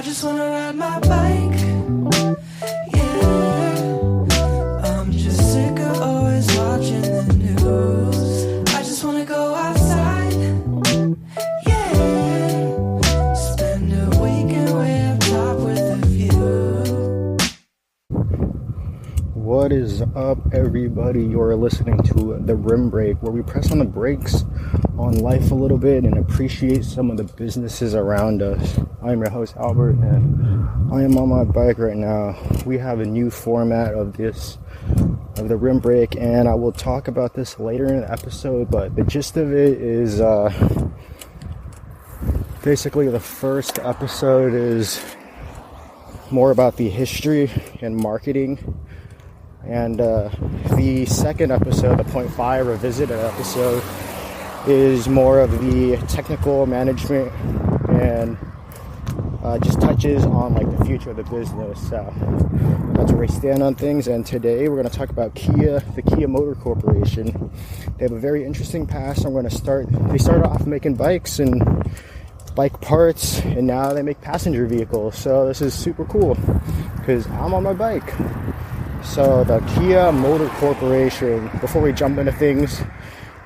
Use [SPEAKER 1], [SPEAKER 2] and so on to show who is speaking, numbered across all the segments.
[SPEAKER 1] I just wanna ride my bike. Yeah, I'm just sick of always watching the news. I just wanna go outside. Yeah, spend a weekend way up top with a view.
[SPEAKER 2] What is up, everybody? You're listening to The Rim Break, where we press on the brakes on life a little bit and appreciate some of the businesses around us. I'm your host, Albert, and I am on my bike right now. We have a new format of The Rim Break, and I will talk about this later in the episode, but the gist of it is basically the first episode is more about the history and marketing. And the second episode, the Point 5 revisited episode, is more of the technical management and just touches on like the future of the business. So that's where we stand on things. And today we're going to talk about Kia, the Kia Motor Corporation. They have a very interesting past. They started off making bikes and bike parts, and now they make passenger vehicles. So this is super cool because I'm on my bike. So the Kia Motor Corporation, before we jump into things,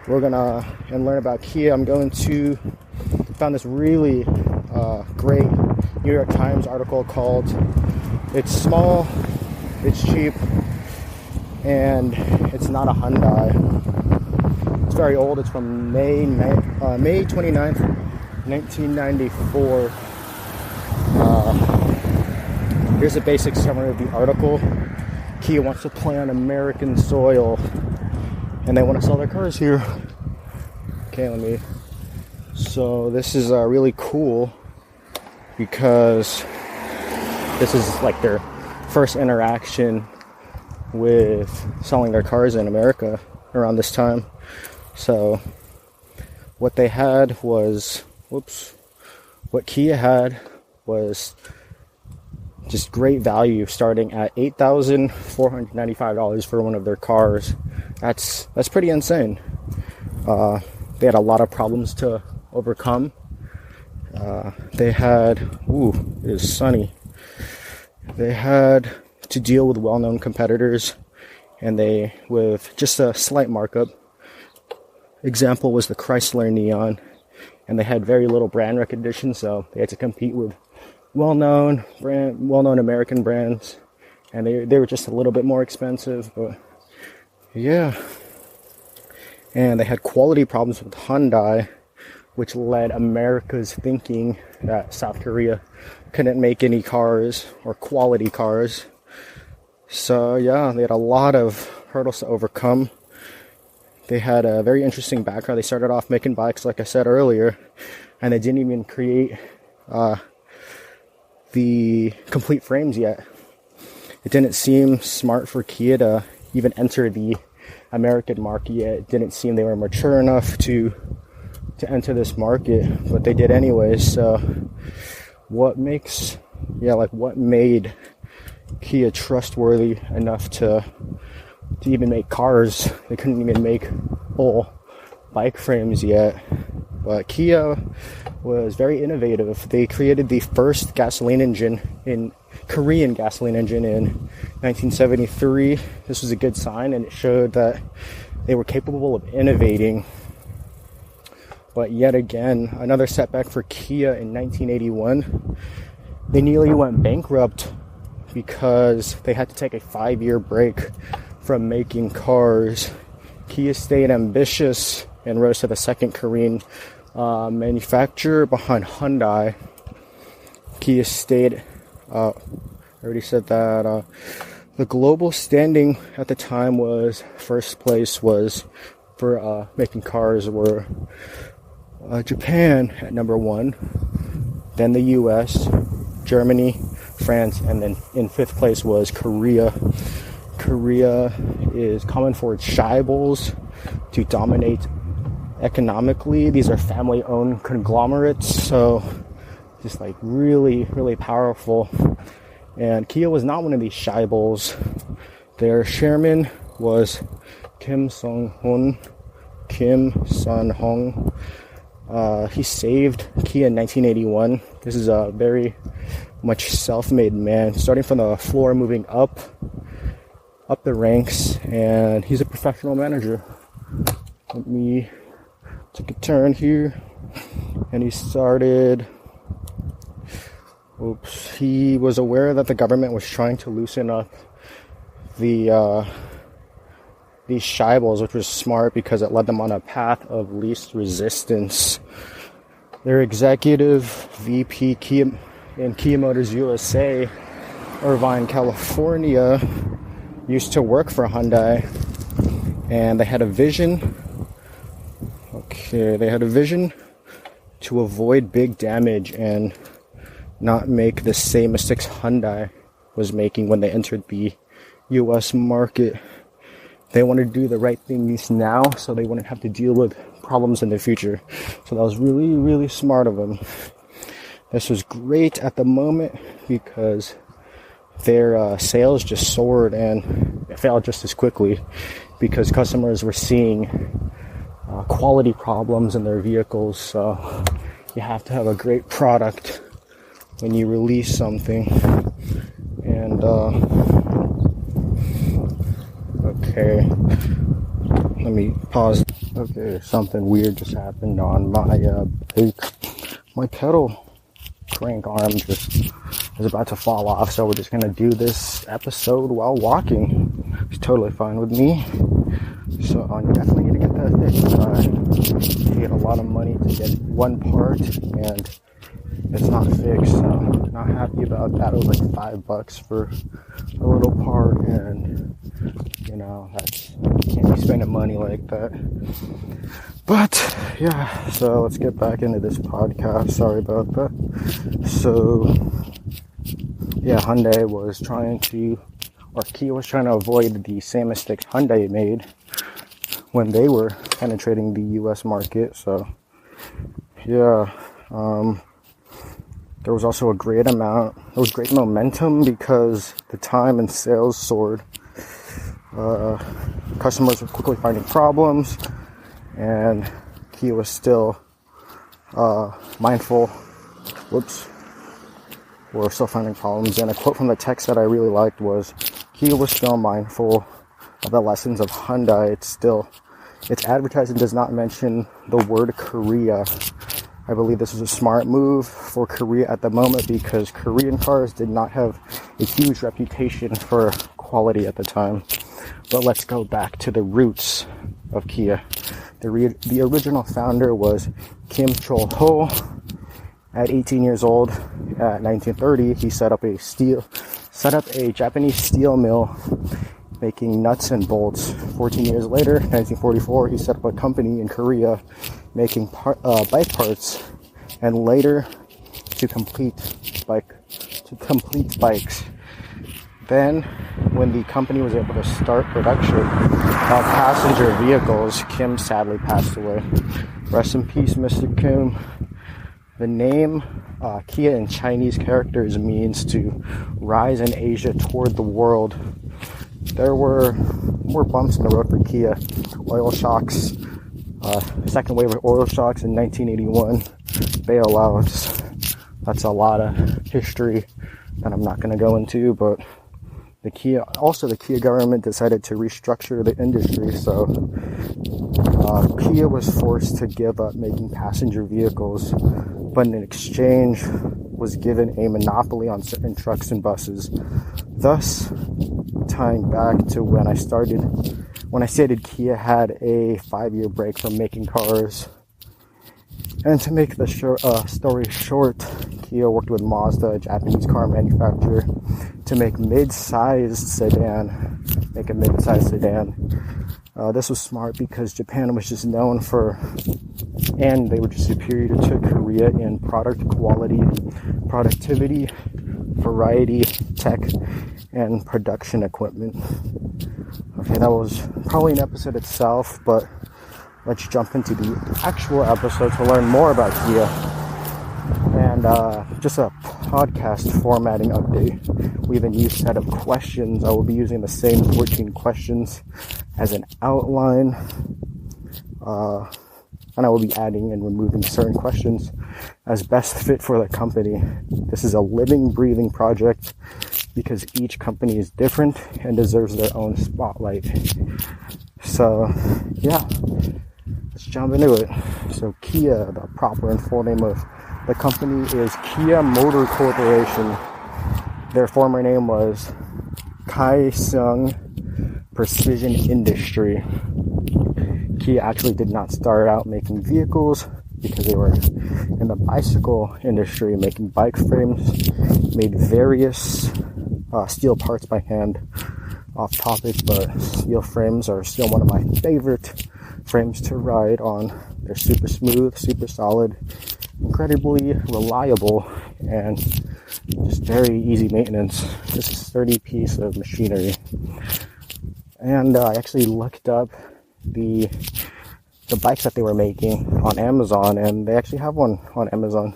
[SPEAKER 2] we're gonna learn about Kia. I'm going to found this really great New York Times article called "It's Small, It's Cheap, and It's Not a Hyundai." It's very old. It's from May 29th, 1994. Here's a basic summary of the article. Kia wants to play on American soil, and they want to sell their cars here. Okay, so this is really cool because this is like their first interaction with selling their cars in America around this time. So what they had was, what Kia had was just great value, starting at $8,495 for one of their cars. That's pretty insane. They had a lot of problems to overcome. They had, it is sunny. They had to deal with well-known competitors, and with just a slight markup. Example was the Chrysler Neon, and they had very little brand recognition, so they had to compete with well-known American brands, and they were just a little bit more expensive, but yeah. And they had quality problems with Hyundai, which led America's thinking that South Korea couldn't make any cars or quality cars. So yeah, they had a lot of hurdles to overcome. They had a very interesting background. They started off making bikes, like I said earlier, and they didn't even create the complete frames yet. It didn't seem smart for Kia to even enter the American market yet. It didn't seem they were mature enough to enter this market, but they did anyways. So what made Kia trustworthy enough to even make cars? They couldn't even make whole bike frames yet. But Kia was very innovative. They created the first Korean gasoline engine in 1973. This was a good sign, and it showed that they were capable of innovating. But yet again, another setback for Kia in 1981. They nearly went bankrupt because they had to take a 5-year break from making cars. Kia stayed ambitious and rose to the second Korean manufacturer behind Hyundai. Kia stayed, I already said that. The global standing at the time was, first place was for making cars were Japan at number 1, then the US, Germany, France, and then in 5th place was Korea. Korea is common for its chaebols to dominate economically. These are family-owned conglomerates, so just like really, really powerful. And Kia was not one of these chaebols. Their chairman was Kim Sun-hong, He saved Kia in 1981. This is a very much self-made man, starting from the floor, moving up the ranks, and he's a professional manager. Let me take a turn here, and he started. He was aware that the government was trying to loosen up these scheibels, which was smart because it led them on a path of least resistance. Their executive VP in Kia Motors USA, Irvine, California, used to work for Hyundai, and they had a vision. They had a vision to avoid big damage and not make the same mistakes Hyundai was making when they entered the US market. They wanted to do the right things now so they wouldn't have to deal with problems in the future. So that was really, really smart of them. This was great at the moment because their sales just soared, and it failed just as quickly because customers were seeing quality problems in their vehicles. So you have to have a great product when you release something. And okay, let me pause. Okay, something weird just happened on my bike. My pedal crank arm just is about to fall off, so we're just gonna do this episode while walking. It's totally fine with me. So you definitely need to get that fixed. You get a lot of money to get one part, and it's not fixed, so I'm not happy about that. It was like $5 for a little part, and you can't be spending money like that. But yeah, so let's get back into this podcast. Sorry about that. So yeah, Hyundai was trying to, or Kia was trying to avoid the same mistakes Hyundai made when they were penetrating the US market. So yeah, there was also great momentum because the time and sales soared. Customers were quickly finding problems, and Kia was still mindful. We're still finding problems. And a quote from the text that I really liked was, Kia was still mindful of the lessons of Hyundai. Its advertising does not mention the word Korea. I believe this was a smart move for Korea at the moment because Korean cars did not have a huge reputation for quality at the time. But let's go back to the roots of Kia. The original founder was Kim Chol-ho. At 18 years old, at 1930, he set up a Japanese steel mill making nuts and bolts. 14 years later, 1944, he set up a company in Korea making bike parts, and later to complete bikes. Then, when the company was able to start production of passenger vehicles, Kim sadly passed away. Rest in peace, Mr. Kim. The name Kia in Chinese characters means to rise in Asia toward the world. There were more bumps in the road for Kia. Oil shocks, second wave of oil shocks in 1981, bailouts. That's a lot of history that I'm not going to go into, but the Kia government decided to restructure the industry, so Kia was forced to give up making passenger vehicles, but in exchange was given a monopoly on certain trucks and buses, thus tying back to when I stated Kia had a 5-year break from making cars. And to make the story short, Kia worked with Mazda, a Japanese car manufacturer, to make a mid-sized sedan. This was smart because Japan was just known and they were just superior to Korea in product quality, productivity, variety, tech, and production equipment. Okay, that was probably an episode itself, but let's jump into the actual episode to learn more about Kia. And just a podcast formatting update. We have a new set of questions. I will be using the same 14 questions as an outline. and I will be adding and removing certain questions as best fit for the company. This is a living, breathing project because each company is different and deserves their own spotlight. So, yeah, let's jump into it. So Kia, the proper and full name of the company is Kia Motor Corporation. Their former name was Kaesung Precision Industry. Kia actually did not start out making vehicles because they were in the bicycle industry, making bike frames, made various steel parts by hand. Off topic, but steel frames are still one of my favorite frames to ride on. They're super smooth, super solid, incredibly reliable, and just very easy maintenance. This is a sturdy piece of machinery. And I actually looked up the bikes that they were making on Amazon, and they actually have one on Amazon.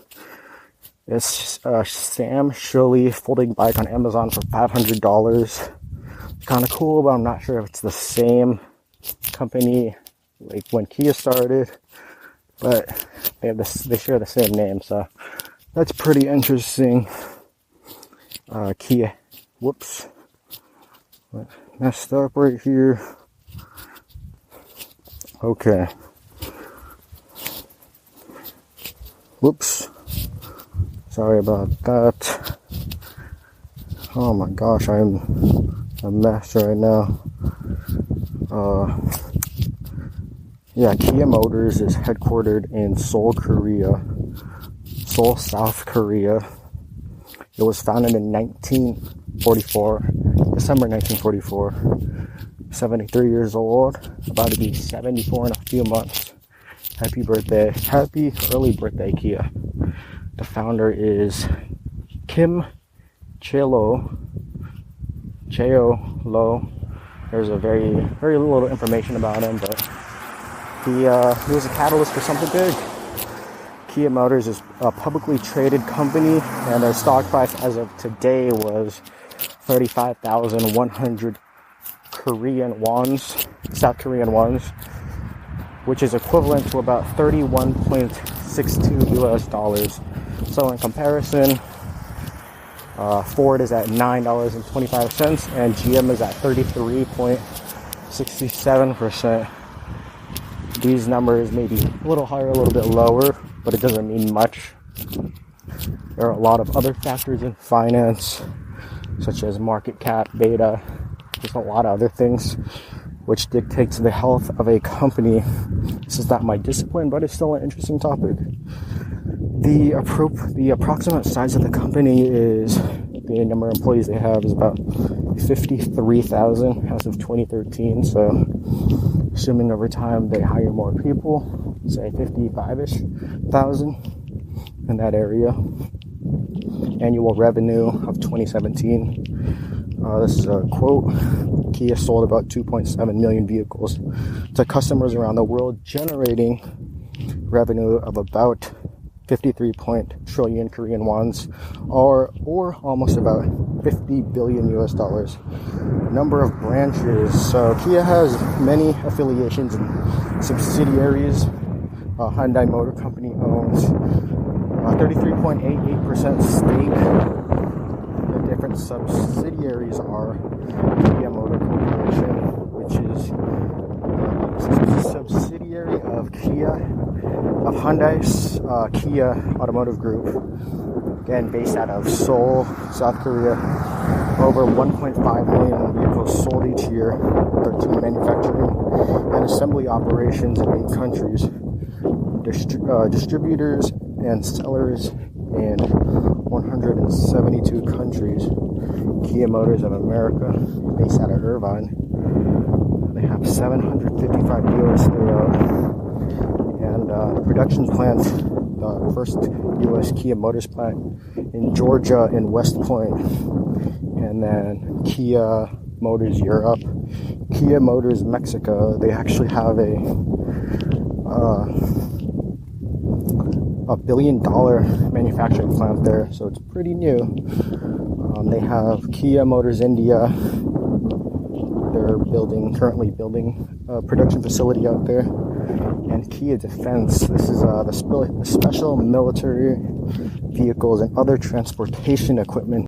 [SPEAKER 2] It's a Sam Shirley folding bike on Amazon for $500. Kind of cool, but I'm not sure if it's the same company like when Kia started, but they share the same name, so that's pretty interesting. Kia, whoops, messed up right here. Okay, whoops, sorry about that. Oh my gosh, I'm a mess right now. Yeah, Kia Motors is headquartered in Seoul, South Korea. It was founded in 1944, December 1944. 73 years old, about to be 74 in a few months. Happy birthday, happy early birthday, Kia. The founder is Kim Cheo Lo. There's a very little information about him, but he was a catalyst for something big. Kia Motors is a publicly traded company, and their stock price as of today was 35,100 South Korean wons, which is equivalent to about $31.62 US. So in comparison, Ford is at $9.25 and GM is at 33.67%. These numbers may be a little higher, a little bit lower, but it doesn't mean much. There are a lot of other factors in finance, such as market cap, beta, just a lot of other things, which dictates the health of a company. This is not my discipline, but it's still an interesting topic. The approximate size of the company is, the number of employees they have is about 53,000 as of 2013. So assuming over time they hire more people, say 55-ish thousand in that area. Annual revenue of 2017. This is a quote. Kia sold about 2.7 million vehicles to customers around the world, generating revenue of about 53 trillion Korean wons, or almost about 50 billion US dollars. Number of branches. So Kia has many affiliations and subsidiaries. Hyundai Motor Company owns 33.88% stake. The different subsidiaries are Kia Motor Corporation, which is a subsidiary of Hyundai's Kia Automotive Group, again based out of Seoul, South Korea. Over 1.5 million vehicles sold each year, 13 manufacturing and assembly operations in 8 countries, distributors and sellers in 172 countries. Kia Motors of America, based out of Irvine. They have 755 dealers throughout, and production plant, the first U.S. Kia Motors plant in Georgia in West Point, and then Kia Motors Europe, Kia Motors Mexico. They actually have a $1 billion manufacturing plant there, so it's pretty new. They have Kia Motors India. They're currently building a production facility out there. and Kia Defense. This is the special military vehicles and other transportation equipment